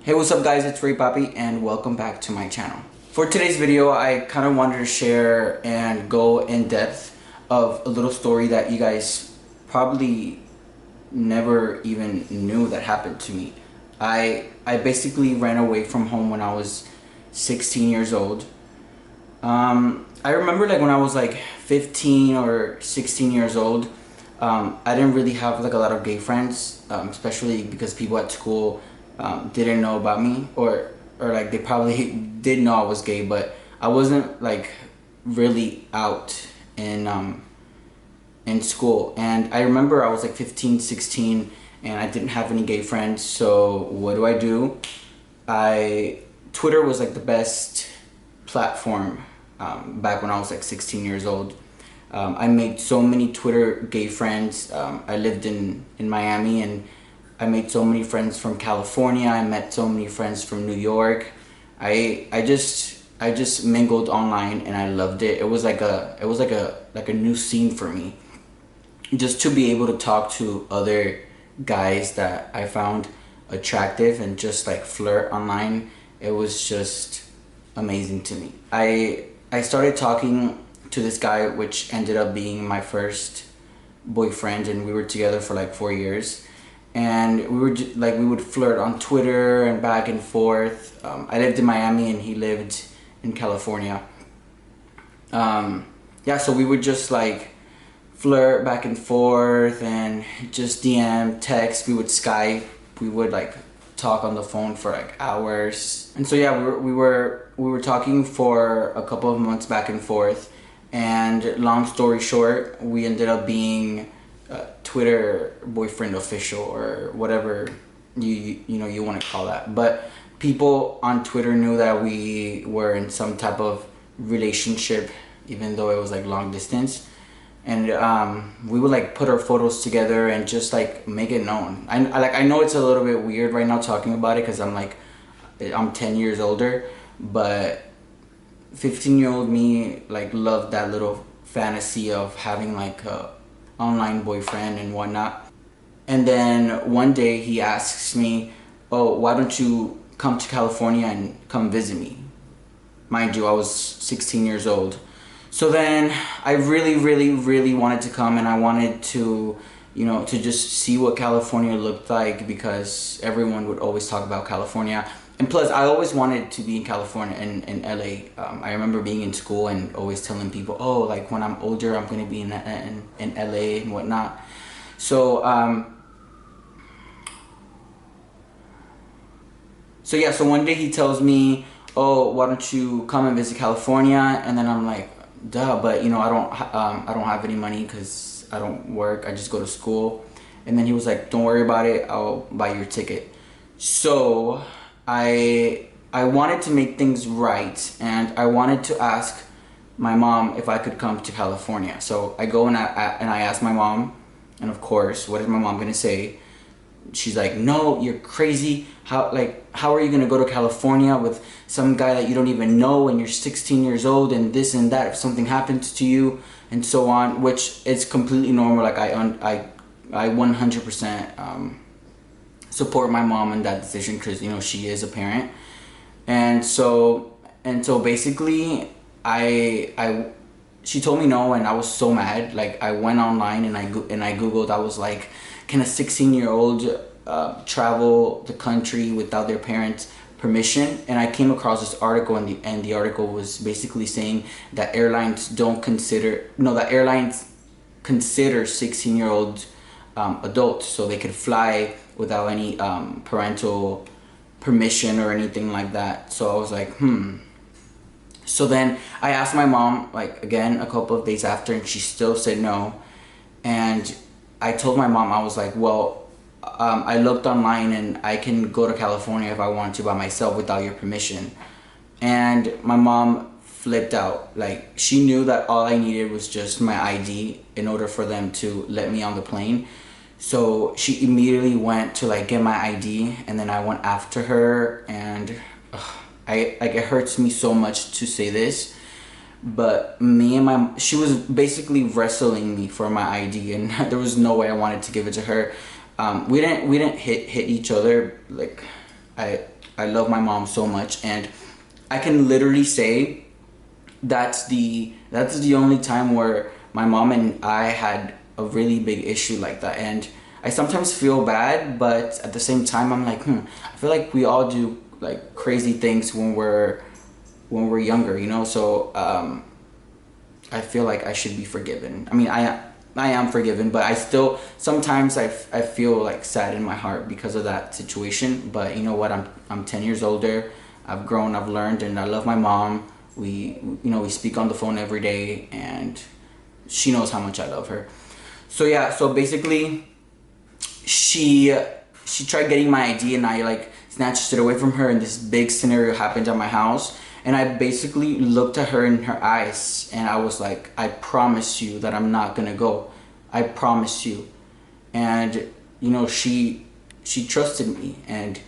Hey, what's up guys, it's Rey Papi and welcome back to my channel. For today's video, I kind of wanted to share and go in depth of a little story that you guys probably never even knew that happened to me. I basically ran away from home when I was 16 years old. I remember like when I was like 15 or 16 years old, I didn't really have like a lot of gay friends, especially because people at school didn't know about me, or like they probably did know I was gay, but I wasn't like really out in school. And I remember I was like 15, 16 and I didn't have any gay friends. So what do? Twitter was like the best platform back when I was like 16 years old. I made so many Twitter gay friends. I lived in Miami and I made so many friends from California. I met so many friends from New York. I just mingled online and I loved it. It was like a new scene for me. Just to be able to talk to other guys that I found attractive and just like flirt online, it was just amazing to me. I started talking to this guy, which ended up being my first boyfriend, and we were together for like 4 years. And we would flirt on Twitter and back and forth. I lived in Miami and he lived in California. Yeah, so we would just like flirt back and forth and just DM, text. We would Skype. We would like talk on the phone for like hours. And so yeah, we were talking for a couple of months back and forth. And long story short, we ended up being Twitter boyfriend official, or whatever you want to call that. But people on Twitter knew that we were in some type of relationship, even though it was like long distance. And we would like put our photos together and just like make it known. I know it's a little bit weird right now talking about it because I'm 10 years older, but 15-year-old me like loved that little fantasy of having like a online boyfriend and whatnot. And then one day he asks me, oh, why don't you come to California and come visit me? Mind you, I was 16 years old. So then I really wanted to come, and I wanted to, to just see what California looked like, because everyone would always talk about California. And plus, I always wanted to be in California, in LA. I remember being in school and always telling people, oh, like when I'm older, I'm going to be in LA and whatnot. So, so one day he tells me, oh, why don't you come and visit California? And then I'm like, duh, but I don't have any money because I don't work. I just go to school. And then he was like, don't worry about it. I'll buy your ticket. So I wanted to make things right, and I wanted to ask my mom if I could come to California. So I go and I ask my mom, and of course, what is my mom gonna say? She's like, no, you're crazy. How are you gonna go to California with some guy that you don't even know, and you're 16 years old, and this and that, if something happens to you, and so on, which is completely normal. Like I 100% support my mom in that decision, because she is a parent. And so basically she told me no, and I was so mad. Like I went online and I googled. I was like, can a 16-year-old travel the country without their parents' permission? And I came across this article, and the article was basically saying that airlines consider 16-year-olds adults, so they could fly without any parental permission or anything like that. So I was like, So then I asked my mom, like, again a couple of days after, and she still said no. And I told my mom, I was like, well, I looked online and I can go to California if I want to by myself without your permission. And my mom flipped out. Like, she knew that all I needed was just my ID in order for them to let me on the plane. So she immediately went to like get my ID, and then I went after her. And it hurts me so much to say this, but she was basically wrestling me for my ID, and there was no way I wanted to give it to her. We didn't hit each other. Like I I love my mom so much, and I can literally say that's the only time where my mom and I had a really big issue like that. And I sometimes feel bad, but at the same time I'm like, I feel like we all do like crazy things when we're younger, you know. So I feel like I should be forgiven. I mean, I am forgiven, but I still sometimes I feel like sad in my heart because of that situation. But you know what? I'm 10 years older. I've grown, I've learned, and I love my mom. We speak on the phone every day, and she knows how much I love her. So yeah, so basically she tried getting my ID, and I like snatched it away from her, and this big scenario happened at my house. And I basically looked at her in her eyes, and I was like, I promise you that I'm not gonna go. I promise you. And you know, she trusted me, and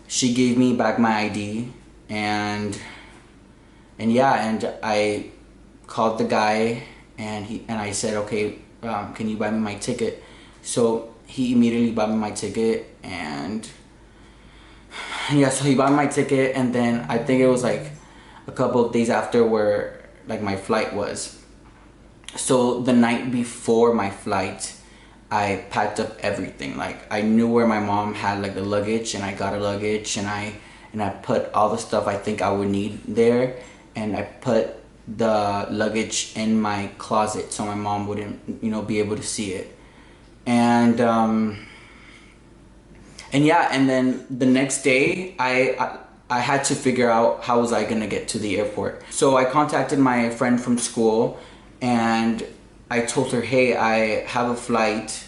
she gave me back my ID. And yeah, and I called the guy, and I said, okay, can you buy me my ticket? So he immediately bought me my ticket, and yeah, so he bought my ticket, and then I think it was like a couple of days after where like my flight was. So the night before my flight, I packed up everything. Like I knew where my mom had like the luggage, and I got her luggage, and I put all the stuff I think I would need there, and I put the luggage in my closet so my mom wouldn't, be able to see it. And yeah, and then the next day I had to figure out how was I gonna get to the airport. So I contacted my friend from school, and I told her, hey, I have a flight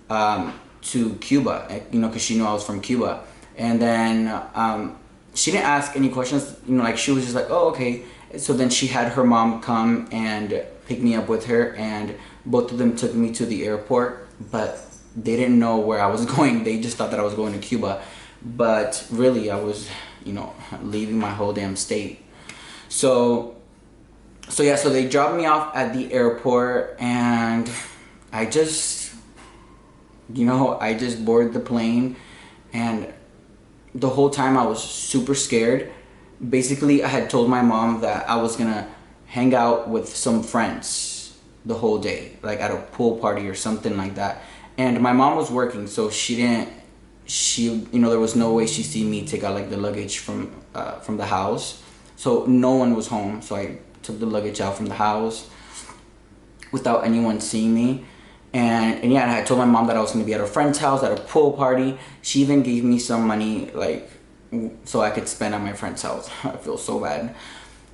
to Cuba, because she knew I was from Cuba. And then she didn't ask any questions, like she was just like, oh, okay. So then she had her mom come and pick me up with her, and both of them took me to the airport, but they didn't know where I was going. They just thought that I was going to Cuba, but really I was, leaving my whole damn state. So yeah, so they dropped me off at the airport, and I just boarded the plane, and the whole time I was super scared. Basically, I had told my mom that I was gonna hang out with some friends the whole day, like at a pool party or something like that. And my mom was working, so there was no way she'd see me take out like the luggage from the house. So no one was home, so I took the luggage out from the house without anyone seeing me. And yeah, and I told my mom that I was gonna be at a friend's house at a pool party. She even gave me some money, like, so I could spend at my friend's house. I feel so bad.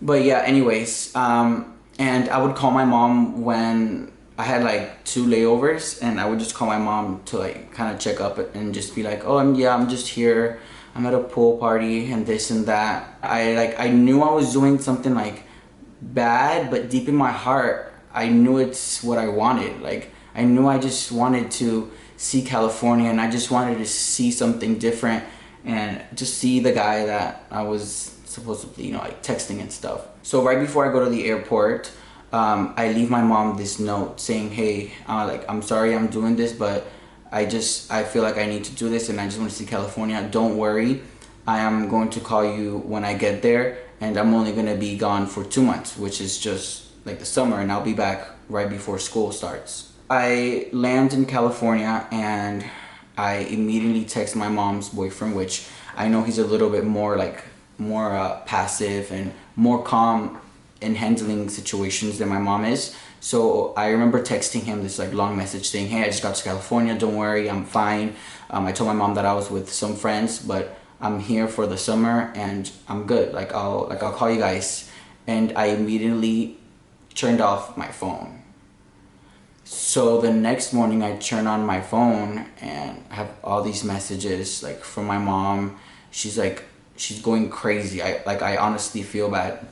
But yeah, anyways, and I would call my mom when I had like 2 layovers, and I would just call my mom to like kind of check up and just be like, oh, I'm just here. I'm at a pool party and this and that. I knew I was doing something like bad, but deep in my heart, I knew it's what I wanted. Like, I knew I just wanted to see California, and I just wanted to see something different, and just see the guy that I was supposed to be, like texting and stuff. So right before I go to the airport, I leave my mom this note saying, hey, I'm sorry I'm doing this, but I feel like I need to do this, and I just want to see California. Don't worry, I am going to call you when I get there, and I'm only going to be gone for 2 months, which is just like the summer, and I'll be back right before school starts. I land in California, and I immediately text my mom's boyfriend, which I know he's a little bit more passive and more calm in handling situations than my mom is. So I remember texting him this like long message saying, hey, I just got to California, don't worry, I'm fine. I told my mom that I was with some friends, but I'm here for the summer and I'm good. I'll call you guys. And I immediately turned off my phone. So the next morning I turn on my phone and I have all these messages like from my mom. She's going crazy. I honestly feel bad.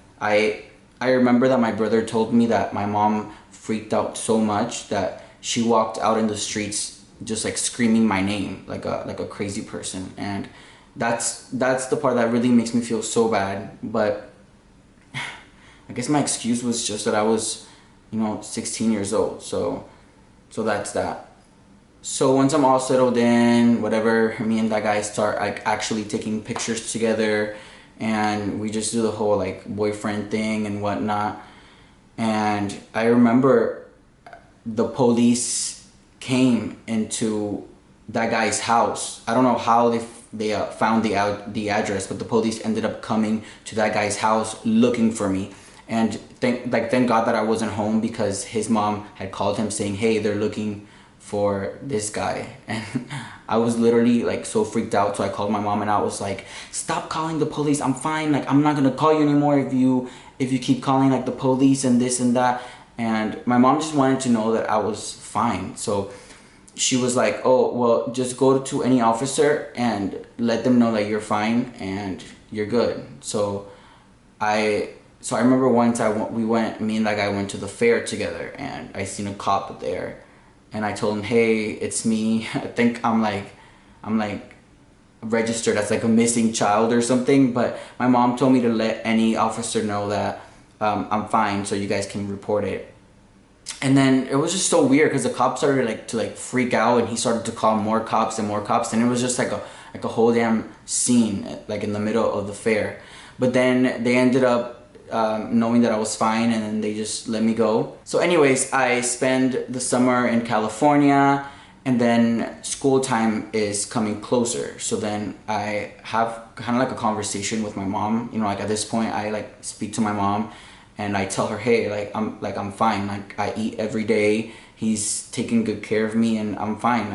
I remember that my brother told me that my mom freaked out so much that she walked out in the streets just like screaming my name like a crazy person. And that's the part that really makes me feel so bad. But I guess my excuse was just that I was 16 years old. So that's that. So once I'm all settled in, whatever, me and that guy start like actually taking pictures together, and we just do the whole like boyfriend thing and whatnot. And I remember the police came into that guy's house. I don't know how they found the address, but the police ended up coming to that guy's house looking for me. And thank God that I wasn't home, because his mom had called him saying, "Hey, they're looking for this guy." And I was literally like so freaked out, so I called my mom and I was like, "Stop calling the police, I'm fine, like I'm not gonna call you anymore if you keep calling like the police and this and that." And my mom just wanted to know that I was fine, so she was like, "Oh well, just go to any officer and let them know that you're fine and you're good." So I remember once me and that guy went to the fair together, and I seen a cop there, and I told him, "Hey, it's me. I think I'm like registered as like a missing child or something." But my mom told me to let any officer know that I'm fine, so you guys can report it. And then it was just so weird because the cop started to freak out, and he started to call more cops and more cops, and it was just like a whole damn scene like in the middle of the fair. But then they ended up knowing that I was fine, and then they just let me go. So anyways, I spend the summer in California, and then school time is coming closer. So then I have kind of like a conversation with my mom. You know, like at this point I like speak to my mom, and I tell her, "Hey, I'm fine. Like I eat every day. He's taking good care of me, and I'm fine.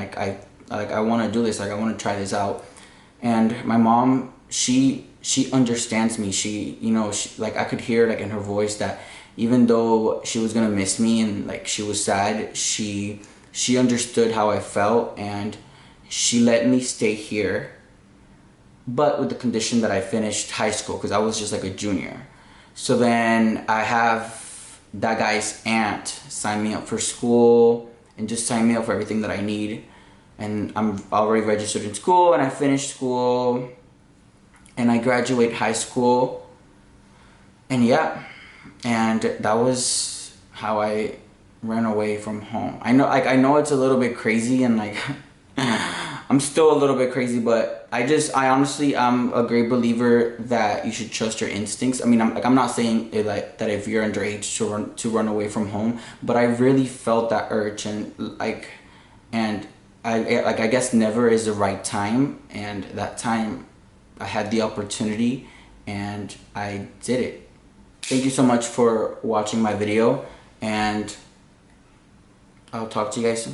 I want to do this. Like I want to try this out." And my mom, she understands me. Like I could hear like in her voice that even though she was gonna miss me and like she was sad, she understood how I felt, and she let me stay here, but with the condition that I finished high school, because I was just like a junior. So then I have that guy's aunt sign me up for school and just sign me up for everything that I need. And I'm already registered in school, and I finished school, and I graduate high school. And yeah, and that was how I ran away from home. I know it's a little bit crazy, and like I'm still a little bit crazy, but I honestly am a great believer that you should trust your instincts. I mean, I'm not saying it like that if you're underage to run away from home, but I really felt that urge, and I guess never is the right time, and that time I had the opportunity and I did it. Thank you so much for watching my video, and I'll talk to you guys soon.